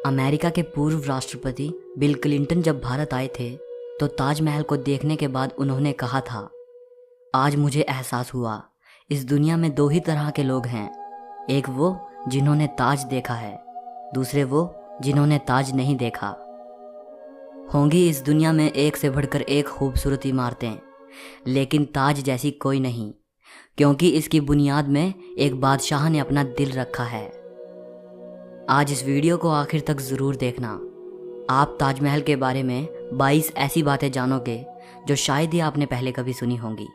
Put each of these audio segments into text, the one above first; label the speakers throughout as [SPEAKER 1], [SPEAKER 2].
[SPEAKER 1] America के पूर्व राष्ट्रपति बिल क्लिंटन जब भारत आए थे तो ताजमहल को देखने के बाद उन्होंने कहा था, आज मुझे एहसास हुआ इस दुनिया में दो ही तरह के लोग हैं, एक वो जिन्होंने ताज देखा है, दूसरे वो जिन्होंने ताज नहीं देखा। होंगी इस दुनिया में एक से बढ़कर एक खूबसूरत इमारतें, लेकिन ताज जैसी कोई नहीं, क्योंकि इसकी बुनियाद में एक बादशाह ने अपना दिल रखा है। आज इस वीडियो को आखिर तक ज़रूर देखना। आप ताजमहल के बारे में 22 ऐसी बातें जानोगे जो शायद ही आपने पहले कभी सुनी होंगी।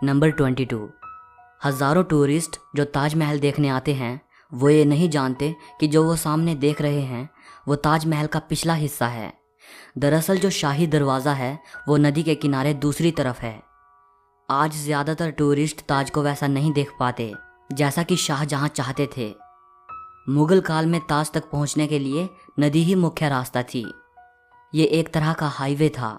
[SPEAKER 1] नंबर 22। हज़ारों टूरिस्ट जो ताजमहल देखने आते हैं वो ये नहीं जानते कि जो वो सामने देख रहे हैं वो ताजमहल का पिछला हिस्सा है। दरअसल जो शाही दरवाज़ा है वो नदी के किनारे दूसरी तरफ है। आज ज़्यादातर टूरिस्ट ताज को वैसा नहीं देख पाते जैसा कि शाहजहां चाहते थे। मुगल काल में ताज तक पहुंचने के लिए नदी ही मुख्य रास्ता थी। ये एक तरह का हाईवे था।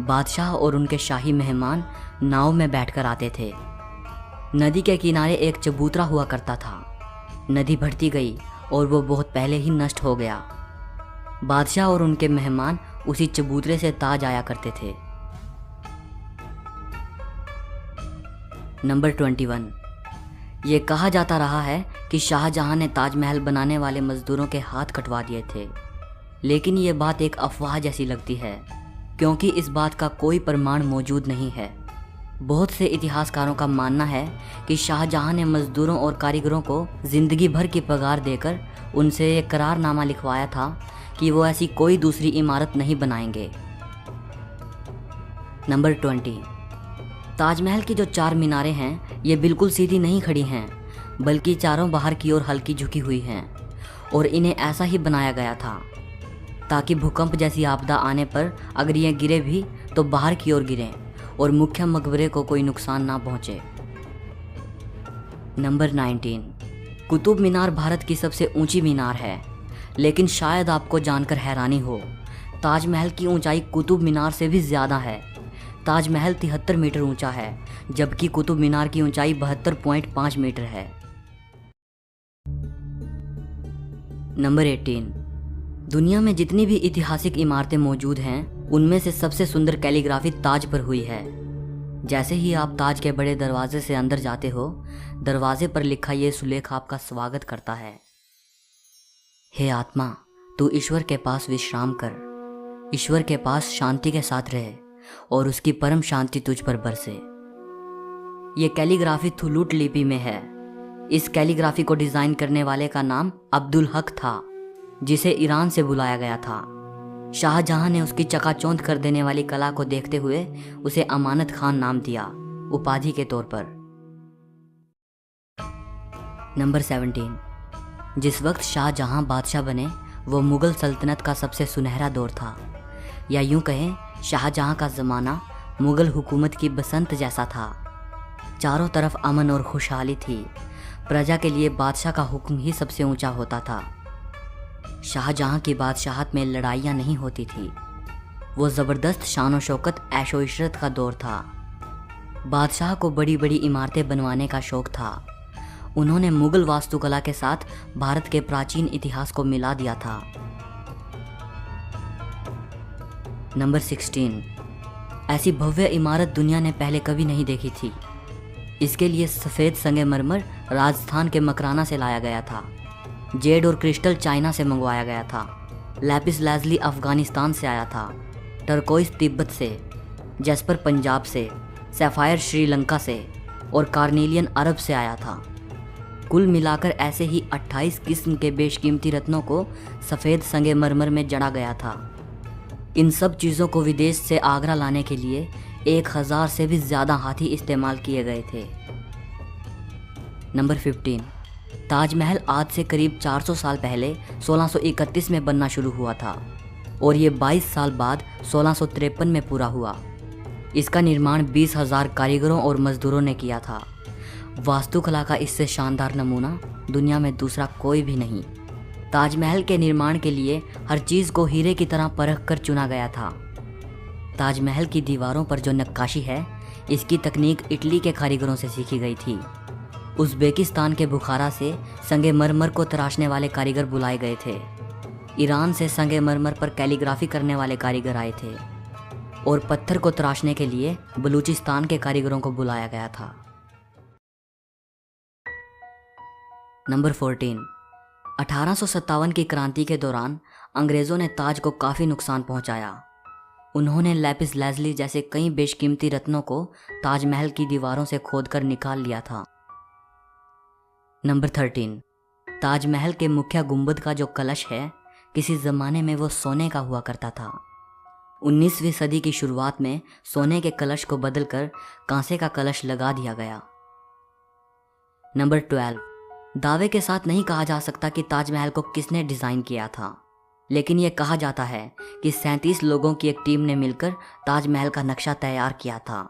[SPEAKER 1] बादशाह और उनके शाही मेहमान नाव में बैठकर आते थे। नदी के किनारे एक चबूतरा हुआ करता था। नदी बढ़ती गई और वो बहुत पहले ही नष्ट हो गया। बादशाह और उनके मेहमान उसी चबूतरे से ताज आया करते थे। नंबर 21। ये कहा जाता रहा है कि शाहजहां ने ताजमहल बनाने वाले मजदूरों के हाथ कटवा दिए थे, लेकिन ये बात एक अफवाह जैसी लगती है क्योंकि इस बात का कोई प्रमाण मौजूद नहीं है। बहुत से इतिहासकारों का मानना है कि शाहजहां ने मजदूरों और कारीगरों को ज़िंदगी भर की पगार देकर उनसे एक करारनामा लिखवाया था कि वो ऐसी कोई दूसरी इमारत नहीं बनाएंगे। नंबर 20। ताजमहल की जो 4 मीनारें हैं ये बिल्कुल सीधी नहीं खड़ी हैं, बल्कि चारों बाहर की ओर हल्की झुकी हुई हैं और इन्हें ऐसा ही बनाया गया था ताकि भूकंप जैसी आपदा आने पर अगर ये गिरे भी तो बाहर की ओर गिरें और मुख्य मकबरे को कोई नुकसान ना पहुंचे। नंबर 19। कुतुब मीनार भारत की सबसे ऊंची मीनार है, लेकिन शायद आपको जानकर हैरानी हो, ताजमहल की ऊंचाई कुतुब मीनार से भी ज़्यादा है। ताजमहल 73 मीटर ऊंचा है, जबकि कुतुब मीनार की ऊंचाई 72.5 मीटर है। नंबर 18। दुनिया में जितनी भी ऐतिहासिक इमारतें मौजूद हैं उनमें से सबसे सुंदर कैलीग्राफी ताज पर हुई है। जैसे ही आप ताज के बड़े दरवाजे से अंदर जाते हो, दरवाजे पर लिखा ये सुलेख आपका स्वागत करता है। हे आत्मा, तू ईश्वर के पास विश्राम कर, ईश्वर के पास शांति के साथ रहे और उसकी परम शांति तुझ पर बरसे। ये कैलीग्राफी थुलूट लिपि में है। इस कैलीग्राफी को डिज़ाइन करने वाले का नाम अब्दुल हक था, जिसे ईरान से बुलाया गया था। शाहजहां ने उसकी चकाचौंध कर देने वाली कला को देखते हुए उसे अमानत खान नाम दिया, उपाधि के तौर पर। नंबर 17। जिस वक्त शाहजहां बादशाह बने वो मुगल सल्तनत का सबसे सुनहरा दौर था, या यूं कहें शाहजहां का ज़माना मुगल हुकूमत की बसंत जैसा था। चारों तरफ अमन और खुशहाली थी। प्रजा के लिए बादशाह का हुक्म ही सबसे ऊंचा होता था। शाहजहां की बादशाहत में लड़ाइयाँ नहीं होती थी। वो ज़बरदस्त शान शौकत ऐशो इशरत का दौर था। बादशाह को बड़ी बड़ी इमारतें बनवाने का शौक़ था। उन्होंने मुगल वास्तुकला के साथ भारत के प्राचीन इतिहास को मिला दिया था। नंबर 16। ऐसी भव्य इमारत दुनिया ने पहले कभी नहीं देखी थी। इसके लिए सफ़ेद संगमरमर राजस्थान के मकराना से लाया गया था। जेड और क्रिस्टल चाइना से मंगवाया गया था। लैपिस लाजुली अफ़गानिस्तान से आया था। टर्कोइस तिब्बत से, जैस्पर पंजाब से, सैफायर श्रीलंका से और कार्नेलियन अरब से आया था। कुल मिलाकर ऐसे ही 28 किस्म के बेशकीमती रत्नों को सफ़ेद संगमरमर में जड़ा गया था। इन सब चीज़ों को विदेश से आगरा लाने के लिए 1000 से भी ज़्यादा हाथी इस्तेमाल किए गए थे। नंबर 15। ताजमहल आज से करीब 400 साल पहले 1631 में बनना शुरू हुआ था और ये 22 साल बाद 1653 में पूरा हुआ। इसका निर्माण 20,000 कारीगरों और मज़दूरों ने किया था। वास्तुकला का इससे शानदार नमूना दुनिया में दूसरा कोई भी नहीं। ताजमहल के निर्माण के लिए हर चीज़ को हीरे की तरह परख कर चुना गया था। ताजमहल की दीवारों पर जो नक्काशी है, इसकी तकनीक इटली के कारीगरों से सीखी गई थी। उज़्बेकिस्तान के बुखारा से संगमरमर को तराशने वाले कारीगर बुलाए गए थे। ईरान से संगमरमर पर कैलीग्राफी करने वाले कारीगर आए थे और पत्थर को तराशने के लिए बलूचिस्तान के कारीगरों को बुलाया गया था। नंबर 14। 1857 की क्रांति के दौरान अंग्रेज़ों ने ताज को काफ़ी नुकसान पहुंचाया। उन्होंने लैपिस लाज़ुली जैसे कई बेशकीमती रत्नों को ताजमहल की दीवारों से खोदकर निकाल लिया था। नंबर 13। ताजमहल के मुख्य गुंबद का जो कलश है, किसी ज़माने में वो सोने का हुआ करता था। 19वीं सदी की शुरुआत में सोने के कलश को बदलकर कांसे का कलश लगा दिया गया। नंबर 12। दावे के साथ नहीं कहा जा सकता कि ताजमहल को किसने डिज़ाइन किया था, लेकिन यह कहा जाता है कि 37 लोगों की एक टीम ने मिलकर ताजमहल का नक्शा तैयार किया था।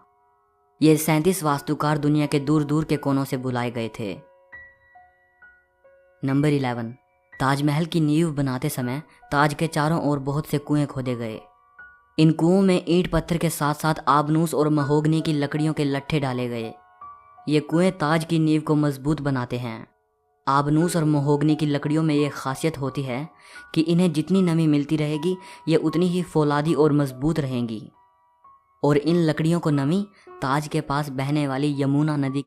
[SPEAKER 1] ये 37 वास्तुकार दुनिया के दूर दूर के कोनों से बुलाए गए थे। नंबर 11। ताजमहल की नींव बनाते समय ताज के चारों ओर बहुत से कुएं खोदे गए। इन कुओं में ईंट पत्थर के साथ साथ आबनूस और महोगनी की लकड़ियों के लट्ठे डाले गए। ये कुएं ताज की नींव को मजबूत बनाते हैं। आबनूस और महोगनी की लकड़ियों में ये खासियत होती है कि इन्हें जितनी नमी मिलती रहेगी, ये उतनी ही फौलादी और मजबूत रहेंगी। और इन लकड़ियों को नमी ताज के पास बहने वाली यमुना नदी